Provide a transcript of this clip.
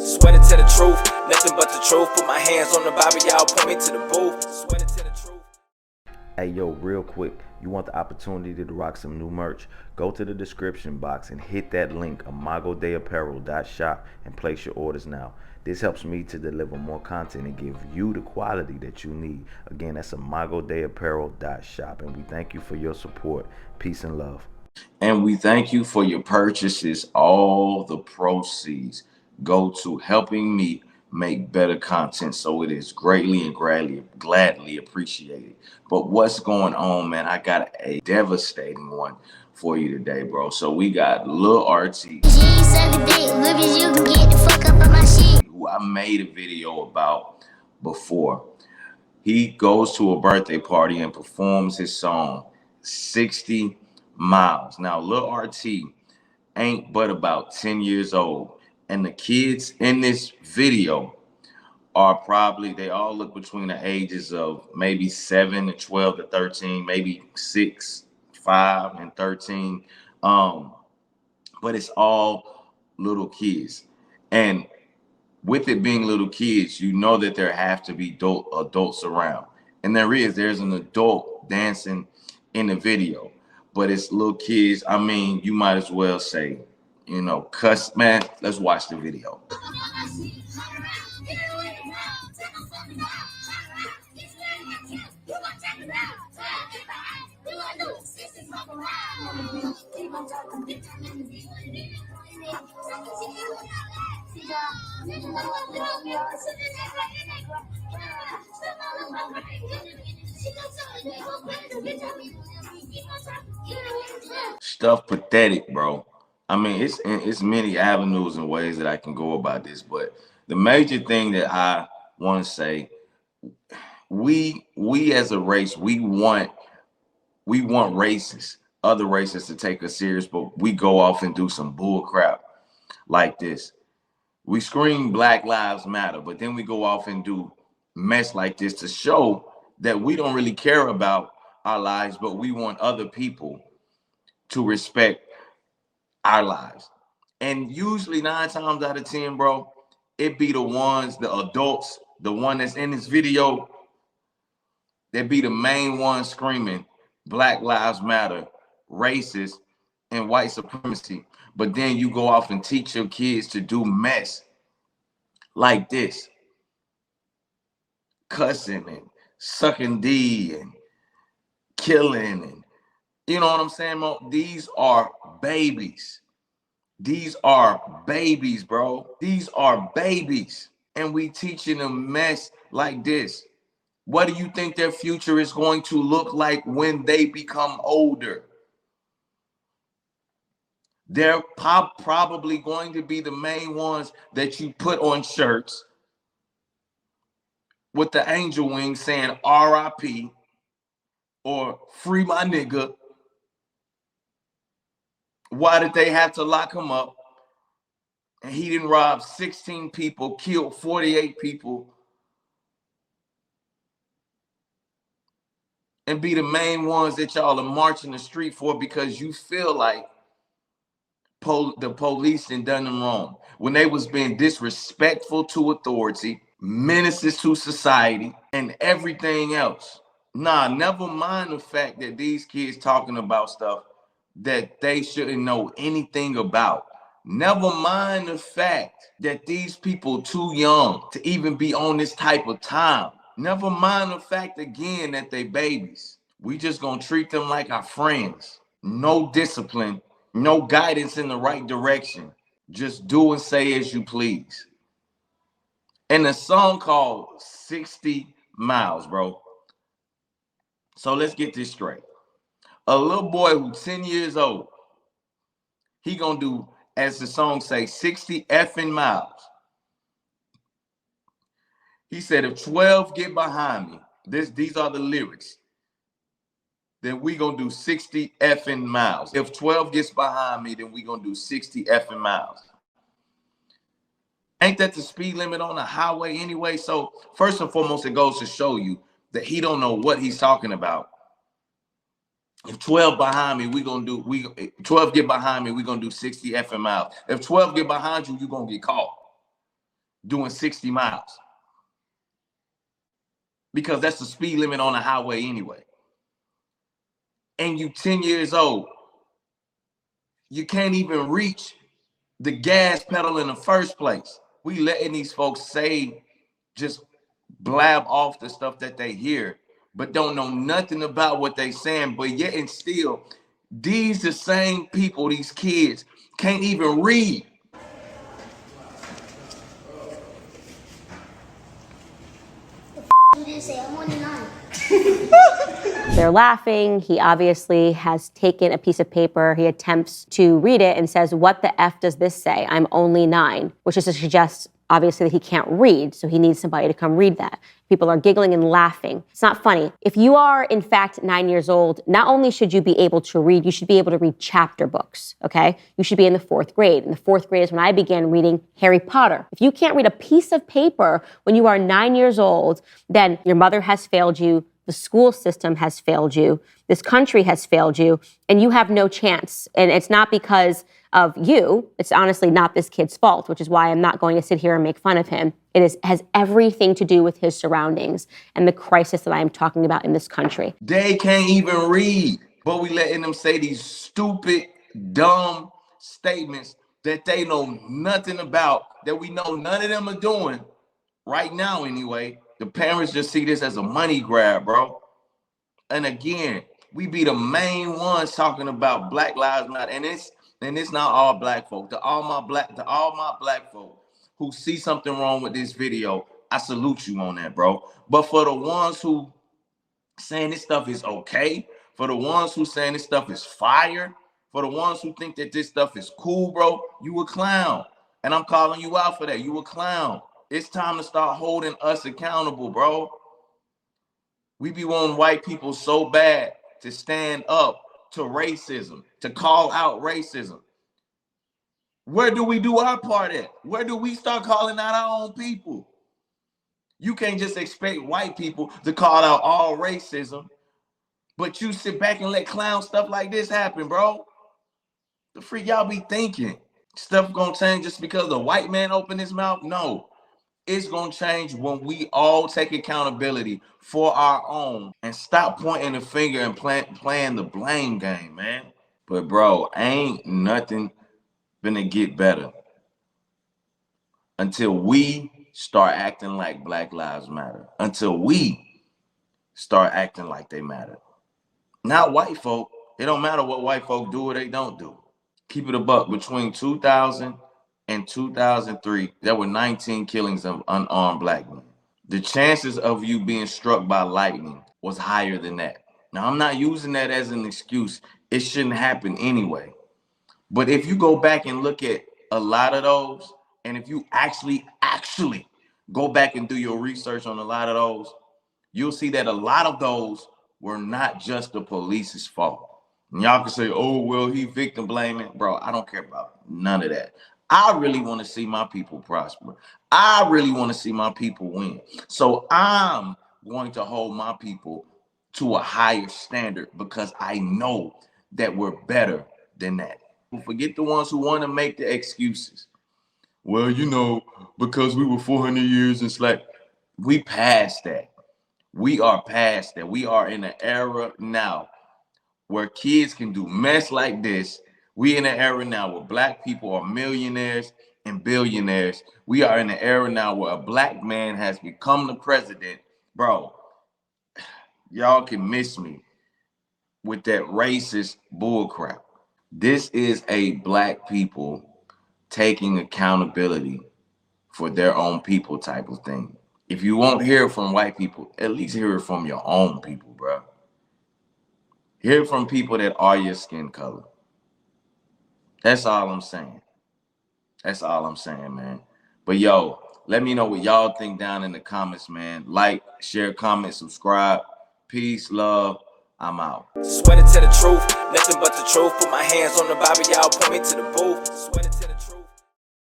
Sweater to the truth, nothing but the truth. Put my hands on the Bible, y'all point me to the booth. Sweater to the truth. Hey yo, real quick, you want the opportunity to rock some new merch? Go to the description box and hit that link, imagodayapparel.shop, and place your orders now. This helps me to deliver more content and give you the quality that you need. Again, that's imagodayapparel.shop, and we thank you for your support. Peace and love. And we thank you for your purchases. All the proceeds go to helping me make better content, so it is greatly and gladly appreciated. But what's going on, man? I got a devastating one for you today, bro. So we got Lil RT, who I made a video about before. He goes to a birthday party and performs his song 60 Miles. Now, Lil RT ain't but about 10 years old. And the kids in this video are probably, they all look between the ages of maybe 7 to 12 to 13, maybe 6, 5, and 13. But it's all little kids. And with it being little kids, you know that there have to be adults around. And there's an adult dancing in the video. But it's little kids. I mean, you might as well say, you know, cuss, man. Let's watch the video. Stuff pathetic, bro. I mean, it's many avenues and ways that I can go about this, but the major thing that I want to say, we as a race, we want other races to take us serious, but we go off and do some bull crap like this. We scream Black Lives Matter, but then we go off and do mess like this to show that we don't really care about our lives, but we want other people to respect our lives. And usually 9 times out of 10, bro, it be the adults, the one that's in this video, that be the main one screaming Black Lives Matter, racist, and white supremacy. But then you go off and teach your kids to do mess like this, cussing and sucking D and killing, and you know what I'm saying, Mo? These are babies. These are babies, bro. These are babies. And we teaching them mess like this. What do you think their future is going to look like when they become older? They're probably going to be the main ones that you put on shirts with the angel wing saying RIP or free my nigga. Why did they have to lock him up? And he didn't rob 16 people, killed 48 people, and be the main ones that y'all are marching the street for because you feel like the police done them wrong when they was being disrespectful to authority, menaces to society, and everything else. Nah, never mind the fact that these kids talking about stuff that they shouldn't know anything about. Never mind the fact that these people too young to even be on this type of time. Never mind the fact again that they babies. We just gonna treat them like our friends. No discipline, no guidance in the right direction. Just do and say as you please. And the song called 60 Miles, bro. So let's get this straight. A little boy who's 10 years old, he gonna do, as the song say, 60 effing miles. He said, if 12 get behind me, these are the lyrics, then we gonna do 60 effing miles. If 12 gets behind me, then we gonna do 60 effing miles. Ain't that the speed limit on the highway anyway? So first and foremost, it goes to show you that he don't know what he's talking about. If 12 behind me, 12 get behind me, we're gonna do 60 effing miles. If 12 get behind you, you're gonna get caught. doing 60 miles. Because that's the speed limit on the highway anyway. And you 10 years old, you can't even reach the gas pedal in the first place. We letting these folks say, just blab off the stuff that they hear, but don't know nothing about what they saying. But yet and still, these the same people, these kids, can't even read. You didn't say I'm only 9. They're laughing. He obviously has taken a piece of paper. He attempts to read it and says, "What the F does this say? I'm only 9," which is to suggest, obviously, that he can't read, so he needs somebody to come read that. People are giggling and laughing. It's not funny. If you are, in fact, 9 years old, not only should you be able to read, you should be able to read chapter books, okay? You should be in the 4th grade. And the 4th grade is when I began reading Harry Potter. If you can't read a piece of paper when you are 9 years old, then your mother has failed you, the school system has failed you, this country has failed you, and you have no chance. And it's not because of you. It's honestly not this kid's fault, which is why I'm not going to sit here and make fun of him. It has everything to do with his surroundings and the crisis that I am talking about in this country. They can't even read, but we letting them say these stupid, dumb statements that they know nothing about, that we know none of them are doing right now anyway. The parents just see this as a money grab, bro. And again, we be the main ones talking about Black Lives Matter, and it's not all black folk. To all my black folk who see something wrong with this video, I salute you on that, bro. But for the ones who saying this stuff is okay, for the ones who saying this stuff is fire, for the ones who think that this stuff is cool, bro, you a clown. And I'm calling you out for that. You a clown. It's time to start holding us accountable, bro. We be wanting white people so bad to stand up to racism, to call out racism. Where do we do our part at? Where do we start calling out our own people? You can't just expect white people to call out all racism, but you sit back and let clown stuff like this happen, bro. The freak y'all be thinking? Stuff gonna change just because the white man opened his mouth? No. It's gonna change when we all take accountability for our own and stop pointing the finger and playing the blame game, man. But bro, ain't nothing gonna get better until we start acting like Black Lives Matter. Until we start acting like they matter. Not white folk. It don't matter what white folk do or they don't do. Keep it a buck. Between 2000 and 2003, there were 19 killings of unarmed black men. The chances of you being struck by lightning was higher than that. Now, I'm not using that as an excuse. It shouldn't happen anyway. But if you go back and look at a lot of those, and if you actually go back and do your research on a lot of those, you'll see that a lot of those were not just the police's fault. And y'all can say, oh, well, he victim blaming. Bro, I don't care about none of that. I really want to see my people prosper. I really want to see my people win. So I'm going to hold my people to a higher standard because I know that we're better than that. Forget the ones who want to make the excuses. Well, you know, because we were 400 years in slack. We passed that. We are past that. We are in an era now where kids can do mess like this. We in an era now where black people are millionaires and billionaires. We are in an era now where a black man has become the president. Bro, y'all can miss me with that racist bullcrap. This is a black people taking accountability for their own people type of thing. If you won't hear it from white people, at least hear it from your own people, bro. Hear it from people that are your skin color. That's all I'm saying. That's all I'm saying, man. But yo, let me know what y'all think down in the comments, man. Like, share, comment, subscribe. Peace, love. I'm out. Swear to tell the truth, nothing but the truth. Put my hands on the Bible, y'all point me to the booth. Swear to tell the truth.